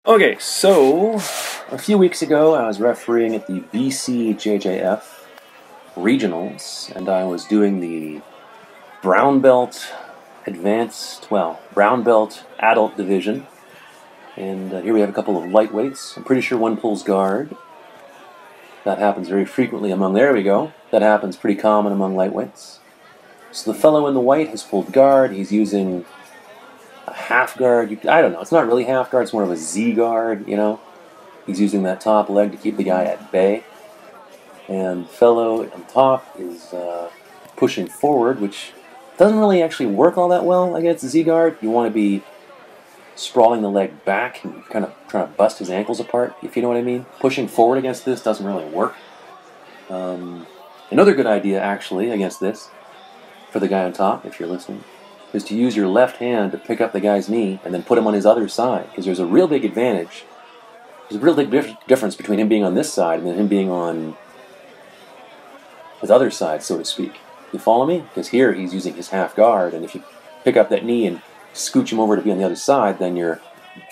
Okay, so a few weeks ago I was refereeing at the BCJJF regionals, and I was doing the brown belt brown belt adult division. And here we have a couple of lightweights. I'm pretty sure one pulls guard. That happens very frequently among, there we go. That happens pretty common among lightweights. So the fellow in the white has pulled guard. He's using a half guard. I don't know. It's not really half guard. It's more of a Z guard, you know. He's using that top leg to keep the guy at bay. And the fellow on top is pushing forward, which doesn't really actually work all that well against the Z guard. You want to be sprawling the leg back and kind of trying to bust his ankles apart, if you know what I mean. Pushing forward against this doesn't really work. Another good idea, actually, against this, for the guy on top, if you're listening, is to use your left hand to pick up the guy's knee and then put him on his other side, because there's a real big advantage. There's a real big difference between him being on this side and then him being on his other side, so to speak. You follow me? Because here he's using his half guard, and if you pick up that knee and scooch him over to be on the other side, then you're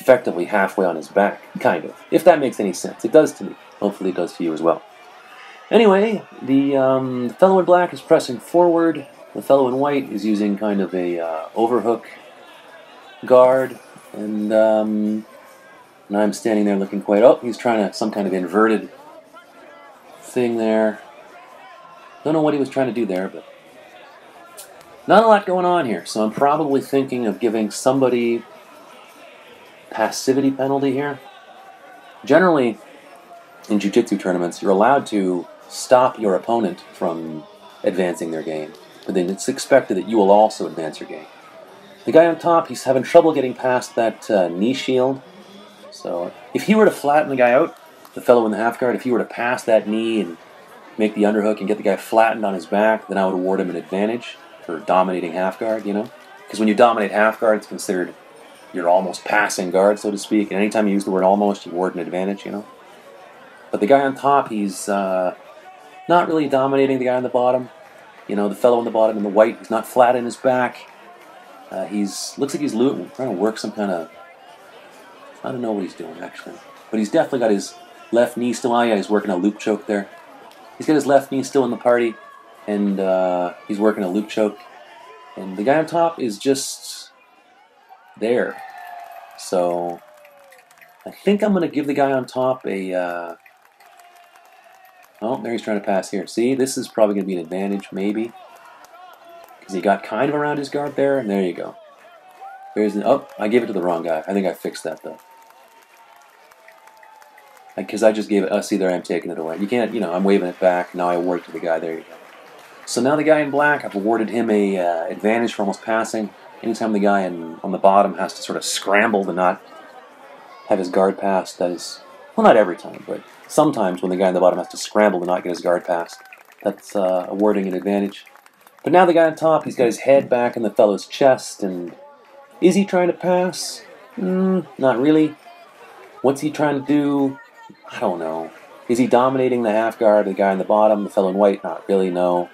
effectively halfway on his back, kind of. If that makes any sense. It does to me. Hopefully it does to you as well. Anyway, the fellow in black is pressing forward. The fellow in white is using kind of a overhook guard, and I'm standing there looking quite... Oh, he's trying to some kind of inverted thing there. Don't know what he was trying to do there, but not a lot going on here. So I'm probably thinking of giving somebody passivity penalty here. Generally, in jiu-jitsu tournaments, you're allowed to stop your opponent from advancing their game, but then it's expected that you will also advance your game. The guy on top, he's having trouble getting past that knee shield. So if he were to flatten the guy out, the fellow in the half guard, if he were to pass that knee and make the underhook and get the guy flattened on his back, then I would award him an advantage for dominating half guard, you know? Because when you dominate half guard, it's considered you're almost passing guard, so to speak. And anytime you use the word almost, you award an advantage, you know? But the guy on top, he's not really dominating the guy on the bottom. You know, the fellow on the bottom in the white, he's not flat in his back. Looks like he's trying to work some kind of... I don't know what he's doing, actually. But he's definitely got his left knee still... Oh, yeah, he's working a loop choke there. He's got his left knee still in the party, and he's working a loop choke. And the guy on top is just there. So I think I'm going to give the guy on top a... Oh, there he's trying to pass here. See, this is probably going to be an advantage, maybe. Because he got kind of around his guard there, and there you go. Oh, I gave it to the wrong guy. I think I fixed that, though. Because I just gave it... see, there I am taking it away. You can't, you know, I'm waving it back. Now I award it to the guy. There you go. So now the guy in black, I've awarded him a advantage for almost passing. Anytime the guy on the bottom has to sort of scramble to not have his guard passed, that is... Well, not every time, but sometimes when the guy on the bottom has to scramble to not get his guard passed, that's awarding an advantage. But now the guy on top, he's got his head back in the fellow's chest, and is he trying to pass? Not really. What's he trying to do? I don't know. Is he dominating the half guard, the guy on the bottom, the fellow in white? Not really, no.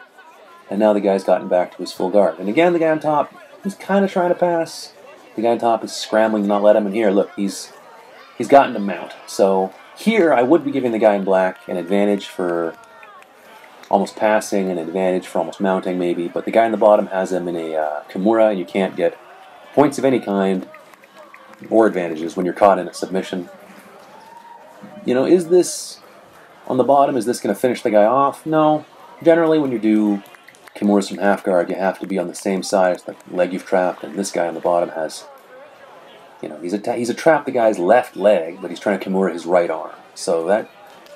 And now the guy's gotten back to his full guard. And again, the guy on top, he's kind of trying to pass. The guy on top is scrambling to not let him. And here, look, he's gotten to mount. So here, I would be giving the guy in black an advantage for almost passing, an advantage for almost mounting, maybe. But the guy on the bottom has him in a Kimura, and you can't get points of any kind or advantages when you're caught in a submission. You know, is this on the bottom? Is this going to finish the guy off? No. Generally, when you do Kimuras from half guard, you have to be on the same side as the leg you've trapped, and this guy on the bottom has, you know, he's trapped the guy's left leg, but he's trying to Kimura his right arm. So that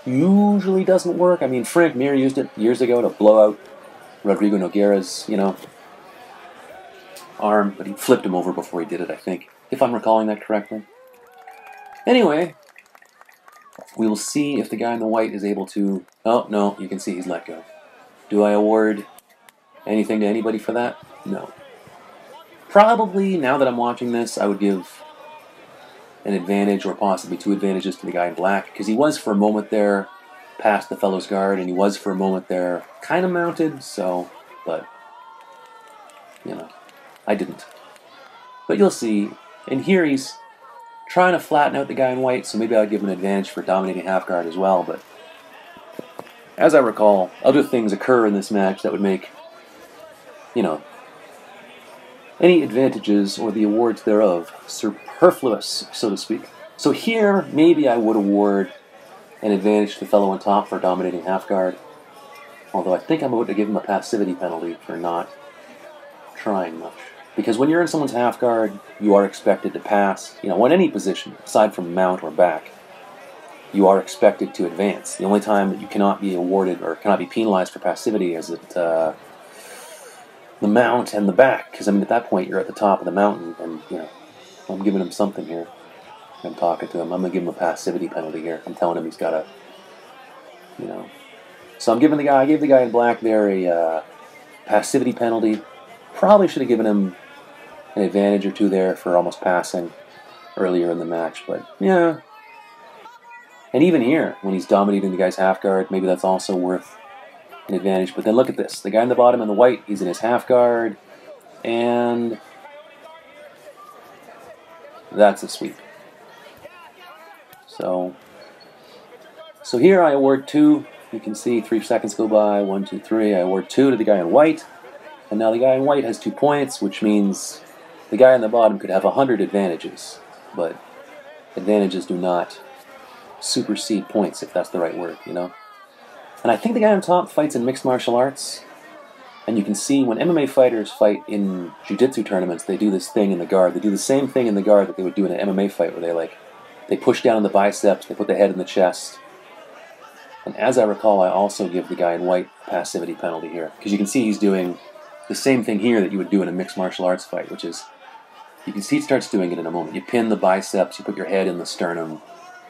usually doesn't work. I mean, Frank Mir used it years ago to blow out Rodrigo Nogueira's, you know, arm, but he flipped him over before he did it, I think, if I'm recalling that correctly. Anyway, we will see if the guy in the white is able to... Oh, no, you can see he's let go. Do I award anything to anybody for that? No. Probably, now that I'm watching this, I would give an advantage or possibly two advantages to the guy in black, because he was for a moment there past the fellow's guard, and he was for a moment there kind of mounted, so... But, you know, I didn't. But you'll see, and here he's trying to flatten out the guy in white, so maybe I'd give him an advantage for dominating half guard as well, but as I recall, other things occur in this match that would make, you know, any advantages or the awards thereof superfluous, so to speak. So here, maybe I would award an advantage to the fellow on top for dominating half guard, although I think I'm about to give him a passivity penalty for not trying much. Because when you're in someone's half guard, you are expected to pass, you know, in any position, aside from mount or back, you are expected to advance. The only time that you cannot be awarded or cannot be penalized for passivity is at the mount and the back, because I mean at that point you're at the top of the mountain, and you know, I'm giving him something here. I'm talking to him. I'm gonna give him a passivity penalty here. I'm telling him he's got to, you know. So I'm giving the guy. I gave the guy in black there a passivity penalty. Probably should have given him an advantage or two there for almost passing earlier in the match, but yeah. And even here, when he's dominating the guy's half guard, maybe that's also worth an advantage. But then look at this. The guy in the bottom in the white, he's in his half guard, and that's a sweep. So here I award 2. You can see 3 seconds go by. 1, 2, 3. I award 2 to the guy in white. And now the guy in white has 2 points, which means the guy on the bottom could have 100 advantages. But advantages do not supersede points, if that's the right word, you know? And I think the guy on top fights in mixed martial arts. And you can see when MMA fighters fight in jiu-jitsu tournaments, they do this thing in the guard. They do the same thing in the guard that they would do in an MMA fight, where they push down on the biceps, they put the head in the chest. And as I recall, I also give the guy in white a passivity penalty here. Because you can see he's doing the same thing here that you would do in a mixed martial arts fight, which is, you can see he starts doing it in a moment. You pin the biceps, you put your head in the sternum,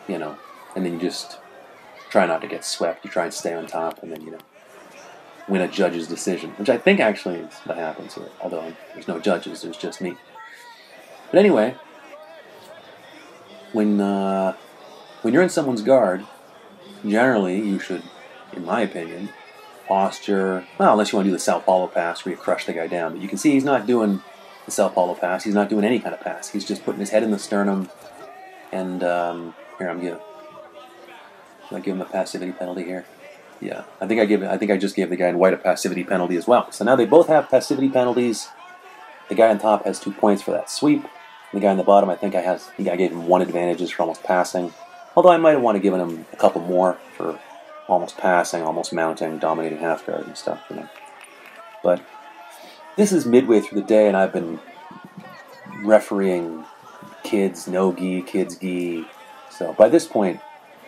you know, and then you just try not to get swept. You try and stay on top, and then, you know, win a judge's decision, which I think actually is what happens here, although there's no judges, there's just me. But anyway, when you're in someone's guard, generally you should, in my opinion, posture, well, unless you want to do the Sao Paulo pass where you crush the guy down. But you can see he's not doing the Sao Paulo pass. He's not doing any kind of pass. He's just putting his head in the sternum. And here, I give him a passivity penalty here. Yeah, I think I just gave the guy in white a passivity penalty as well. So now they both have passivity penalties. The guy on top has 2 points for that sweep. The guy on the bottom, I think I gave him 1 advantage for almost passing. Although I might have wanted to give him a couple more for almost passing, almost mounting, dominating half guard and stuff, you know. But this is midway through the day, and I've been refereeing kids no gi, kids gi. So by this point,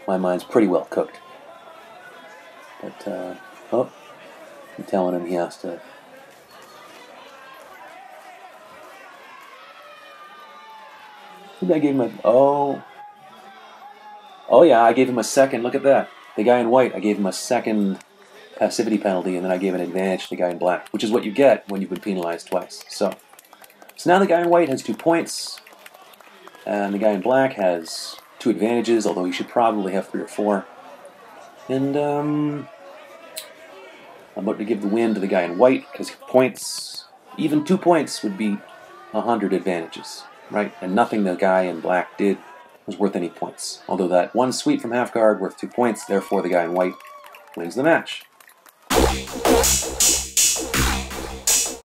my mind's pretty well cooked. But oh, I'm telling him he has to. Maybe I gave him a oh yeah, I gave him a second. Look at that. The guy in white, I gave him a second passivity penalty, and then I gave an advantage to the guy in black, which is what you get when you've been penalized twice. So now the guy in white has 2 points, and the guy in black has 2 advantages, although he should probably have 3 or 4. And I'm about to give the win to the guy in white, because points, even 2 points would be 100 advantages, right? And nothing the guy in black did was worth any points. Although that 1 sweep from half guard worth 2 points, therefore the guy in white wins the match.